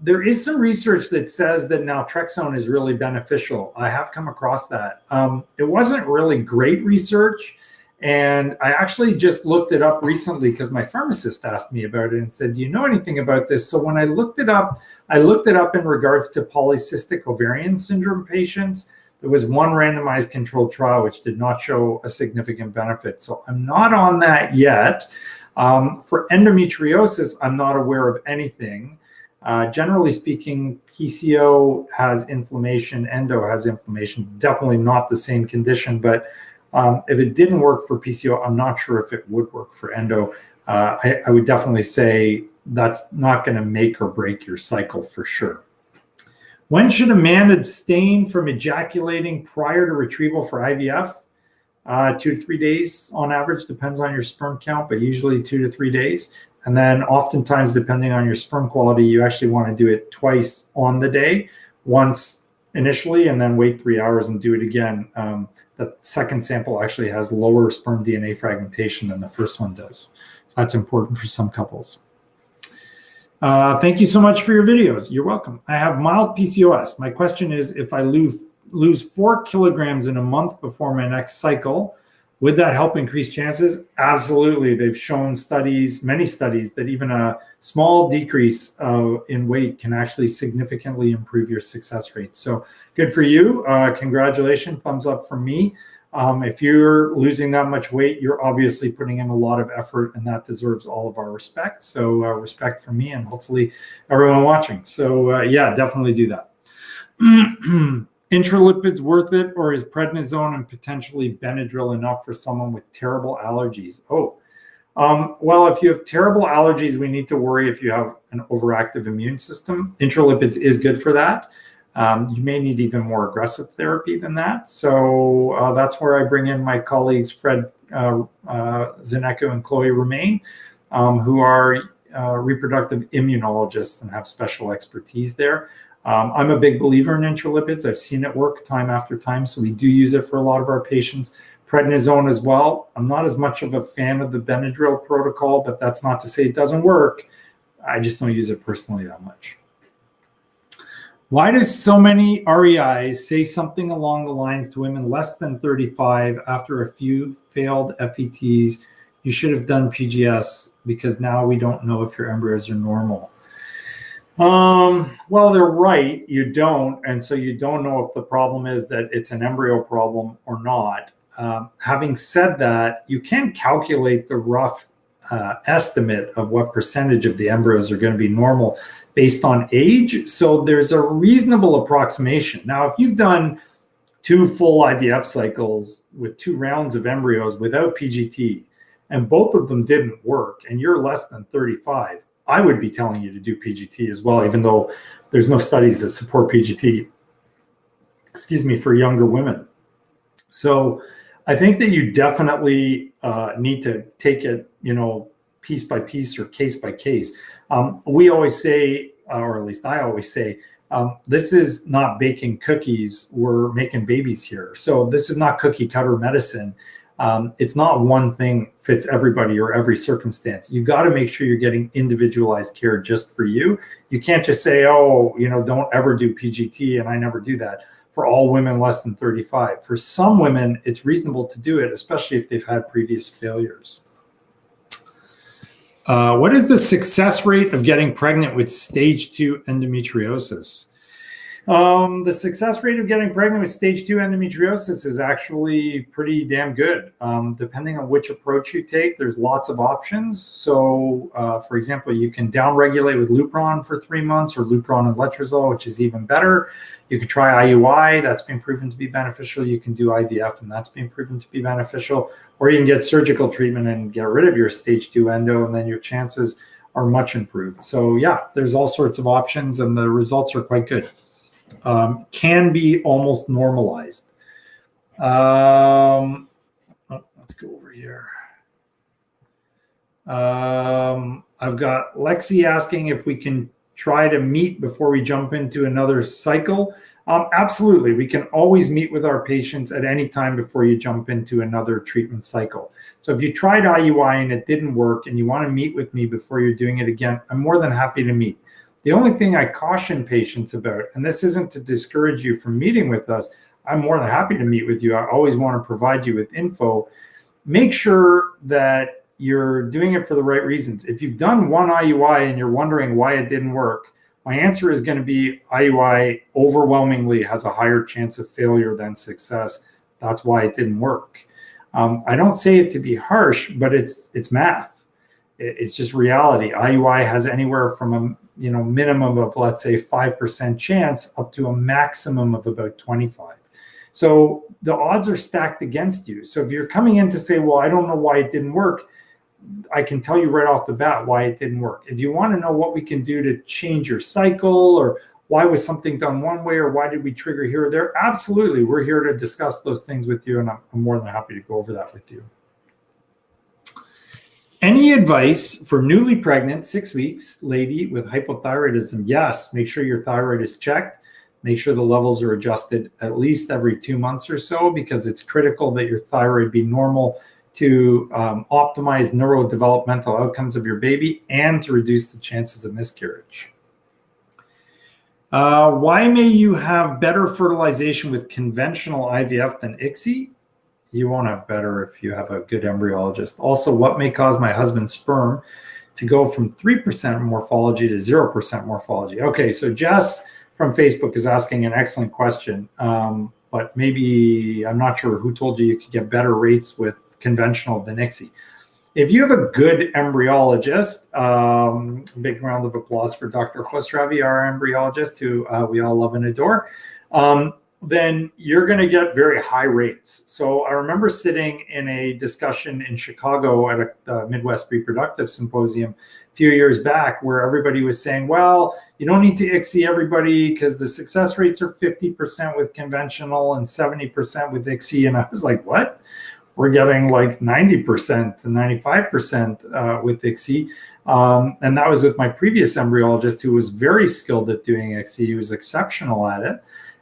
There is some research that says that naltrexone is really beneficial. I have come across that. It wasn't really great research, and I actually just looked it up recently because my pharmacist asked me about it and said, do you know anything about this? So when I looked it up in regards to polycystic ovarian syndrome patients. There was one randomized controlled trial which did not show a significant benefit. So I'm not on that yet. For endometriosis, I'm not aware of anything. Generally speaking, PCO has inflammation, endo has inflammation, definitely not the same condition, but if it didn't work for PCO, I'm not sure if it would work for endo. I would definitely say that's not going to make or break your cycle for sure. When should a man abstain from ejaculating prior to retrieval for IVF? 2 to 3 days on average, depends on your sperm count, but usually 2 to 3 days. And then oftentimes, depending on your sperm quality, you actually want to do it twice on the day, once initially, and then wait 3 hours and do it again. The second sample actually has lower sperm DNA fragmentation than the first one does. So that's important for some couples. Thank you so much for your videos. You're welcome. I have mild PCOS. My question is, if I lose 4 kilograms in a month before my next cycle, would that help increase chances? Absolutely. They've shown studies, many studies, that even a small decrease in weight can actually significantly improve your success rate. So good for you. Congratulations. Thumbs up from me. If you're losing that much weight, you're obviously putting in a lot of effort, and that deserves all of our respect. So respect from me and hopefully everyone watching. So yeah, definitely do that. Intralipids worth it, or is prednisone and potentially Benadryl enough for someone with terrible allergies? Well, if you have terrible allergies, we need to worry if you have an overactive immune system. Intralipids is good for that. You may need even more aggressive therapy than that. So that's where I bring in my colleagues, Fred Zinecco and Chloe Romain, who are reproductive immunologists and have special expertise there. I'm a big believer in intralipids. I've seen it work time after time, so we do use it for a lot of our patients. Prednisone as well. I'm not as much of a fan of the Benadryl protocol, but that's not to say it doesn't work. I just don't use it personally that much. Why do so many REIs say something along the lines to women less than 35 after a few failed FETs, you should have done PGS because now we don't know if your embryos are normal? Well, they're right. You don't. And so you don't know if the problem is that it's an embryo problem or not. Having said that, you can calculate the rough estimate of what percentage of the embryos are going to be normal based on age. So there's a reasonable approximation. Now, if you've done 2 full IVF cycles with 2 rounds of embryos without PGT, and both of them didn't work, and you're less than 35, I would be telling you to do PGT as well, even though there's no studies that support PGT, for younger women. So I think that you definitely need to take it, piece by piece or case by case. We always say, or at least I always say, this is not baking cookies. We're making babies here. So this is not cookie cutter medicine. It's not one thing fits everybody or every circumstance. You got to make sure you're getting individualized care just for you. You can't just say, don't ever do PGT, and I never do that, for all women less than 35. For some women, it's reasonable to do it, especially if they've had previous failures. What is the success rate of getting pregnant with stage 2 endometriosis? The success rate of getting pregnant with stage 2 endometriosis is actually pretty damn good. Depending on which approach you take, there's lots of options. So, for example, you can downregulate with Lupron for 3 months, or Lupron and Letrozole, which is even better. You could try IUI, that's been proven to be beneficial. You can do IVF, and that's been proven to be beneficial. Or you can get surgical treatment and get rid of your stage 2 endo, and then your chances are much improved. So yeah, there's all sorts of options, and the results are quite good. Can be almost normalized. Let's go over here. I've got Lexi asking if we can try to meet before we jump into another cycle. Absolutely. We can always meet with our patients at any time before you jump into another treatment cycle. So if you tried IUI and it didn't work and you want to meet with me before you're doing it again, I'm more than happy to meet. The only thing I caution patients about, and this isn't to discourage you from meeting with us, I'm more than happy to meet with you. I always want to provide you with info. Make sure that you're doing it for the right reasons. If you've done one IUI and you're wondering why it didn't work, my answer is going to be IUI overwhelmingly has a higher chance of failure than success. That's why it didn't work. I don't say it to be harsh, but it's math. It's just reality. IUI has anywhere from a minimum of, let's say, 5% chance up to a maximum of about 25. So the odds are stacked against you. So if you're coming in to say, well, I don't know why it didn't work, I can tell you right off the bat why it didn't work. If you want to know what we can do to change your cycle, or why was something done one way, or why did we trigger here or there, absolutely, we're here to discuss those things with you, and I'm more than happy to go over that with you. Any advice for newly pregnant 6 weeks lady with hypothyroidism? Yes, make sure your thyroid is checked. Make sure the levels are adjusted at least every 2 months or so, because it's critical that your thyroid be normal to optimize neurodevelopmental outcomes of your baby and to reduce the chances of miscarriage. Why may you have better fertilization with conventional IVF than ICSI? You won't have better if you have a good embryologist. Also, what may cause my husband's sperm to go from 3% morphology to 0% morphology? Okay, so Jess from Facebook is asking an excellent question, but maybe, I'm not sure who told you could get better rates with conventional than ICSI. If you have a good embryologist, big round of applause for Dr. Khosravi, our embryologist, who we all love and adore, then you're going to get very high rates. So I remember sitting in a discussion in Chicago at a Midwest Reproductive Symposium a few years back, where everybody was saying, well, you don't need to ICSI everybody because the success rates are 50% with conventional and 70% with ICSI. And I was like, what? We're getting like 90% to 95% with ICSI. And that was with my previous embryologist, who was very skilled at doing ICSI. He was exceptional at it.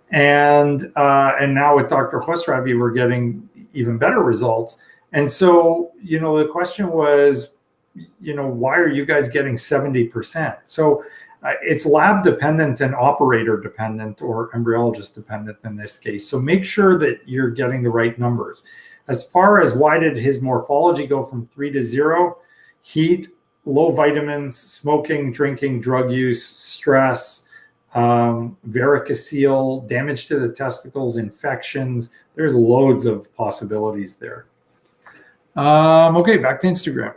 And now with Dr. Khosravi, we're getting even better results. And so, the question was, why are you guys getting 70%? So it's lab dependent and operator dependent, or embryologist dependent in this case. So make sure that you're getting the right numbers. As far as why did his morphology go from 3 to 0, heat, low vitamins, smoking, drinking, drug use, stress, varicocele, damage to the testicles, infections. There's loads of possibilities there. Okay, back to Instagram.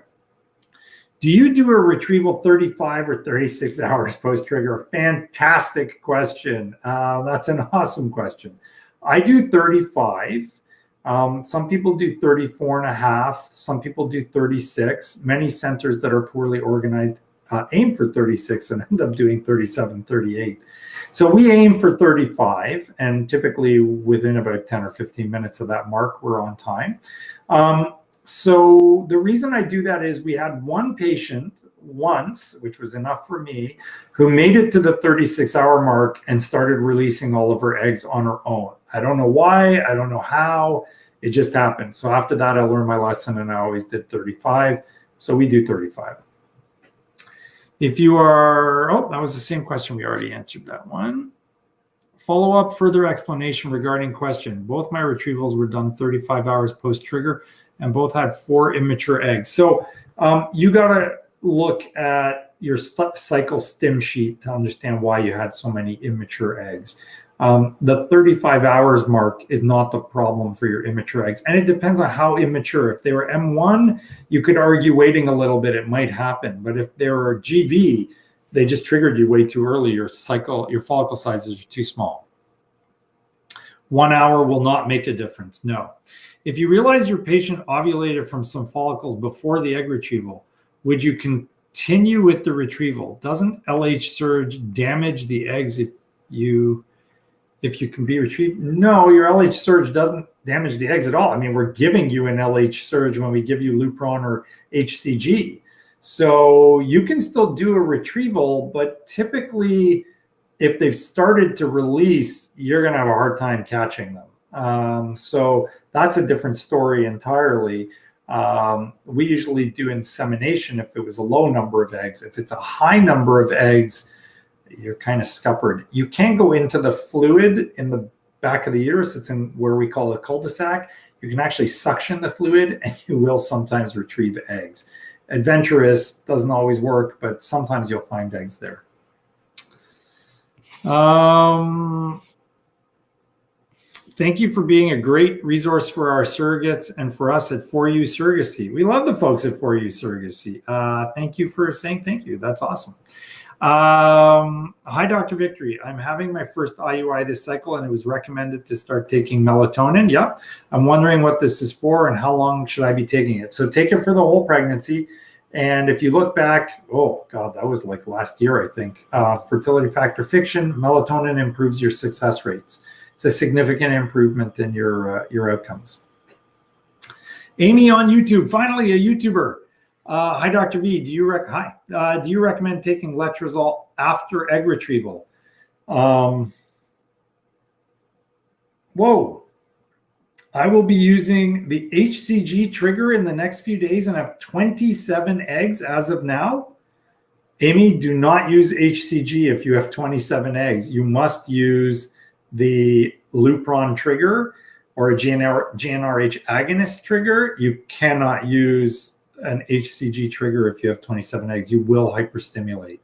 Do you do a retrieval 35 or 36 hours post-trigger? Fantastic question. That's an awesome question. I do 35. Some people do 34 and a half. Some people do 36. Many centers that are poorly organized aim for 36 and end up doing 37, 38. So we aim for 35, and typically within about 10 or 15 minutes of that mark, we're on time. So the reason I do that is we had one patient once, which was enough for me, who made it to the 36-hour mark and started releasing all of her eggs on her own. I don't know why, I don't know how, it just happened. So after that, I learned my lesson, and I always did 35. So we do 35. If you are, oh, that was the same question. We already answered that one. Follow up, further explanation regarding question. Both my retrievals were done 35 hours post-trigger, and both had 4 immature eggs. So you got to look at your cycle stim sheet to understand why you had so many immature eggs. The 35 hours mark is not the problem for your immature eggs. And it depends on how immature. If they were M1, you could argue waiting a little bit, it might happen. But if they were GV, they just triggered you way too early. Your follicle sizes are too small. 1 hour will not make a difference, no. If you realize your patient ovulated from some follicles before the egg retrieval, would you continue with the retrieval? Doesn't LH surge damage the eggs if you can be retrieved? No, your LH surge doesn't damage the eggs at all. I mean, we're giving you an LH surge when we give you Lupron or HCG. So you can still do a retrieval, but typically if they've started to release, you're going to have a hard time catching them. So that's a different story entirely. We usually do insemination if it was a low number of eggs. If it's a high number of eggs, you're kind of scuppered. You can go into the fluid in the back of the uterus. It's in where we call a cul-de-sac. You can actually suction the fluid, and you will sometimes retrieve eggs. Adventurous, doesn't always work, but sometimes you'll find eggs there. Thank you for being a great resource for our surrogates and for us at 4U Surrogacy. We love the folks at 4U Surrogacy. Thank you for saying thank you. That's awesome. Hi, Dr. Victory. I'm having my first IUI this cycle, and it was recommended to start taking melatonin. Yep. I'm wondering what this is for and how long should I be taking it. So take it for the whole pregnancy. And if you look back, oh God, that was like last year, I think. Fertility factor fiction, melatonin improves your success rates. It's a significant improvement in your outcomes. Amy on YouTube, finally a YouTuber. Hi, Dr. V. Do you recommend taking Letrozole after egg retrieval? Whoa. I will be using the HCG trigger in the next few days and have 27 eggs as of now. Amy, do not use HCG if you have 27 eggs. You must use the Lupron trigger or a GnRH agonist trigger. You cannot use an HCG trigger if you have 27 eggs. You will hyperstimulate.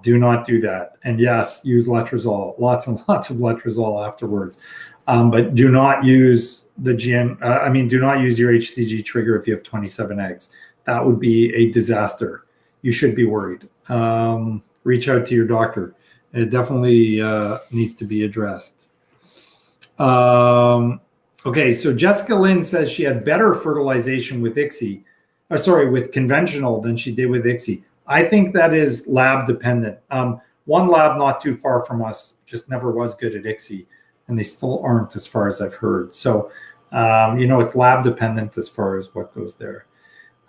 Do not do that. And yes, use Letrozole, lots and lots of Letrozole afterwards. But do not use do not use your HCG trigger if you have 27 eggs. That would be a disaster. You should be worried. Reach out to your doctor. It definitely needs to be addressed. Okay, so Jessica Lynn says she had better fertilization with with conventional than she did with ICSI. I think that is lab dependent. One lab not too far from us just never was good at ICSI, and they still aren't as far as I've heard. So, it's lab dependent as far as what goes there.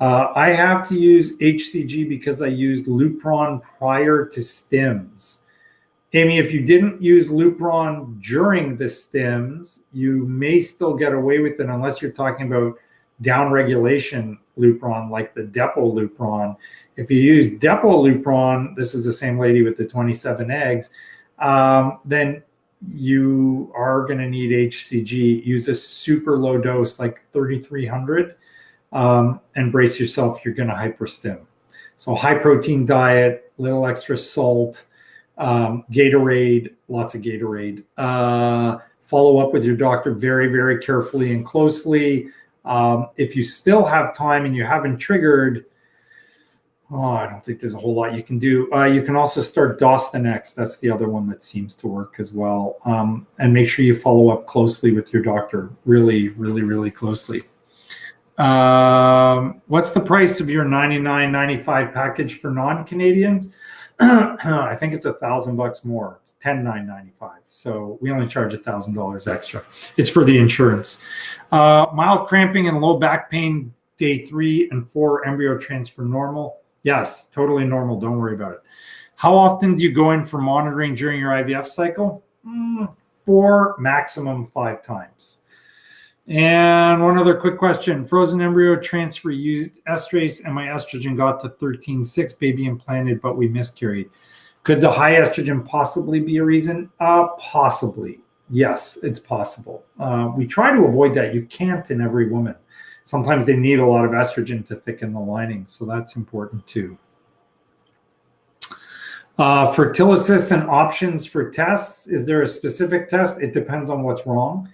I have to use HCG because I used Lupron prior to stims. Amy, if you didn't use Lupron during the stims, you may still get away with it unless you're talking about downregulation Lupron, like the Depo Lupron. If you use Depo Lupron, this is the same lady with the 27 eggs, then you are going to need HCG. Use a super low dose, like 3,300, and brace yourself. You're going to hyperstim. So high protein diet, little extra salt, Gatorade, lots of Gatorade. Follow up with your doctor very, very carefully and closely. If you still have time and you haven't triggered, I don't think there's a whole lot you can do. You can also start Dostanex. That's the other one that seems to work as well. And make sure you follow up closely with your doctor, really, really, really closely. What's the price of your $99.95 package for non-Canadians? I think it's $1,000 more. It's $10,995. So we only charge $1,000 extra. It's for the insurance. Mild cramping and low back pain, day 3 and 4, embryo transfer normal. Yes, totally normal. Don't worry about it. How often do you go in for monitoring during your IVF cycle? 4, maximum 5 times. And one other quick question. Frozen embryo transfer used estrase and my estrogen got to 13.6, baby implanted, but we miscarried. Could the high estrogen possibly be a reason? Possibly. Yes, it's possible. We try to avoid that. You can't in every woman. Sometimes they need a lot of estrogen to thicken the lining, so that's important too. Fertilization and options for tests. Is there a specific test? It depends on what's wrong.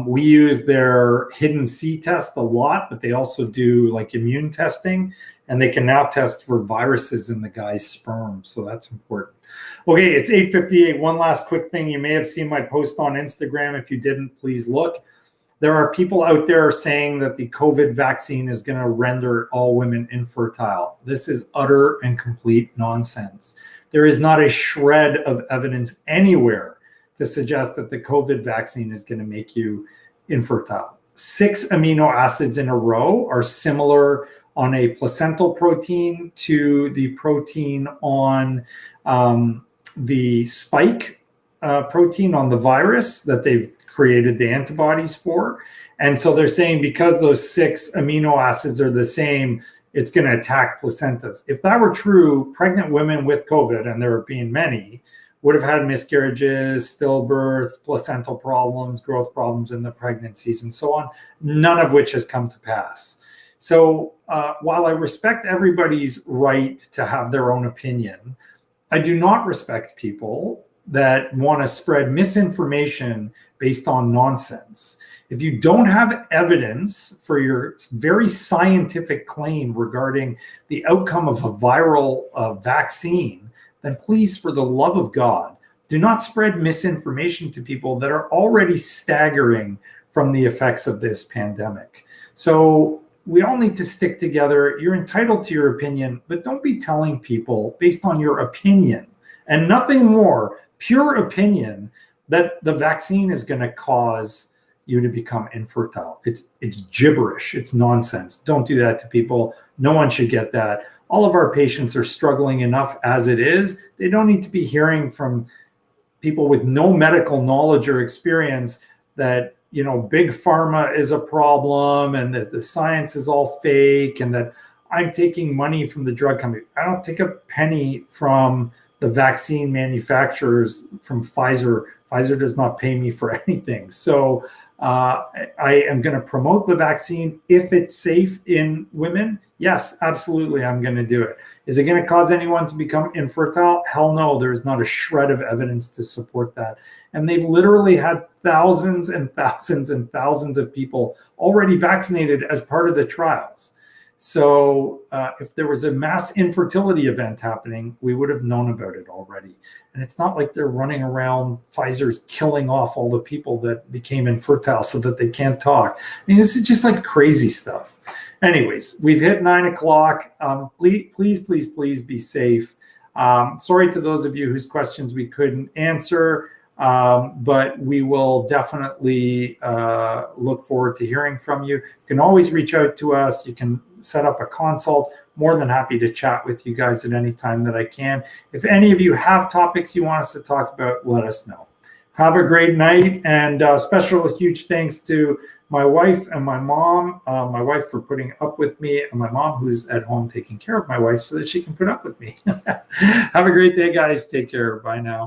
We use their hidden C test a lot, but they also do like immune testing, and they can now test for viruses in the guy's sperm. So that's important. Okay, it's 8:58. One last quick thing. You may have seen my post on Instagram. If you didn't, please look. There are people out there saying that the COVID vaccine is going to render all women infertile. This is utter and complete nonsense. There is not a shred of evidence anywhere to suggest that the COVID vaccine is going to make you infertile. 6 amino acids in a row are similar on a placental protein to the protein on the spike protein on the virus that they've created the antibodies for. And so they're saying because those 6 amino acids are the same, it's going to attack placentas. If that were true, pregnant women with COVID, and there have been many, would have had miscarriages, stillbirths, placental problems, growth problems in the pregnancies, and so on, none of which has come to pass. So while I respect everybody's right to have their own opinion, I do not respect people that want to spread misinformation based on nonsense. If you don't have evidence for your very scientific claim regarding the outcome of a viral vaccine, then please, for the love of God, do not spread misinformation to people that are already staggering from the effects of this pandemic. So we all need to stick together. You're entitled to your opinion, but don't be telling people based on your opinion and nothing more, pure opinion, that the vaccine is going to cause you to become infertile. It's gibberish. It's nonsense. Don't do that to people. No one should get that. All of our patients are struggling enough as it is. They don't need to be hearing from people with no medical knowledge or experience that, you know, big pharma is a problem and that the science is all fake and that I'm taking money from the drug company. I don't take a penny from the vaccine manufacturers, from Pfizer. Pfizer does not pay me for anything. So I am going to promote the vaccine if it's safe in women. Yes, absolutely, I'm going to do it. Is it going to cause anyone to become infertile? Hell no, there's not a shred of evidence to support that. And they've literally had thousands and thousands and thousands of people already vaccinated as part of the trials. So if there was a mass infertility event happening, we would have known about it already. And it's not like they're running around, Pfizer's killing off all the people that became infertile so that they can't talk. I mean, this is just like crazy stuff. Anyways, we've hit 9 o'clock. Please be safe. Sorry to those of you whose questions we couldn't answer, but we will definitely look forward to hearing from you. You can always reach out to us. You can set up a consult. More than happy to chat with you guys at any time that I can. If any of you have topics you want us to talk about, let us know. Have a great night, and special huge thanks to my wife and my mom. My wife for putting up with me, and my mom who's at home taking care of my wife so that she can put up with me. Have a great day, guys. Take care. Bye now.